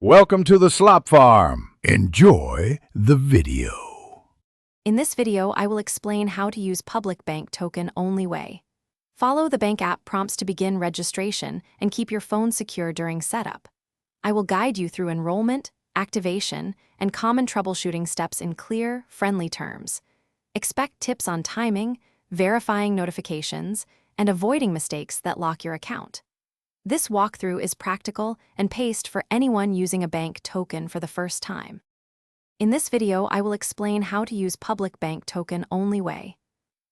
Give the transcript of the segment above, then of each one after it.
Welcome to the Slop Farm. Enjoy the video. In this video, I will explain how to use public bank token only way. Follow the bank app prompts to begin registration and keep your phone secure during setup. I will guide you through enrollment, activation, and common troubleshooting steps in clear, friendly terms. Expect tips on timing, verifying notifications, and avoiding mistakes that lock your account. This walkthrough is practical and paced for anyone using a bank token for the first time. In this video, I will explain how to use public bank token only way.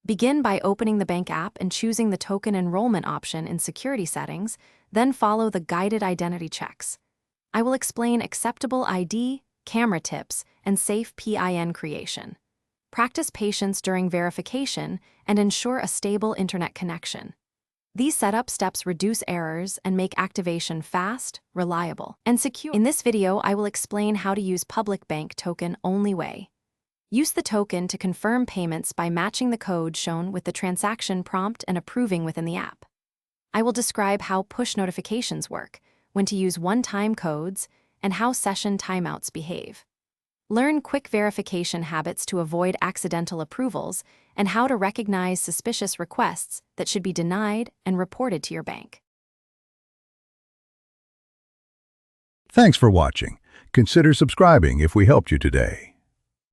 Begin by opening the bank app and choosing the token enrollment option in security settings, then follow the guided identity checks. I will explain acceptable ID, camera tips, and safe PIN creation. Practice patience during verification and ensure a stable internet connection. These setup steps reduce errors and make activation fast, reliable, and secure. In this video, I will explain how to use public bank token only way. Use the token to confirm payments by matching the code shown with the transaction prompt and approving within the app. I will describe how push notifications work, when to use one-time codes, and how session timeouts behave. Learn quick verification habits to avoid accidental approvals and how to recognize suspicious requests that should be denied and reported to your bank. Thanks for watching. Consider subscribing if we helped you today.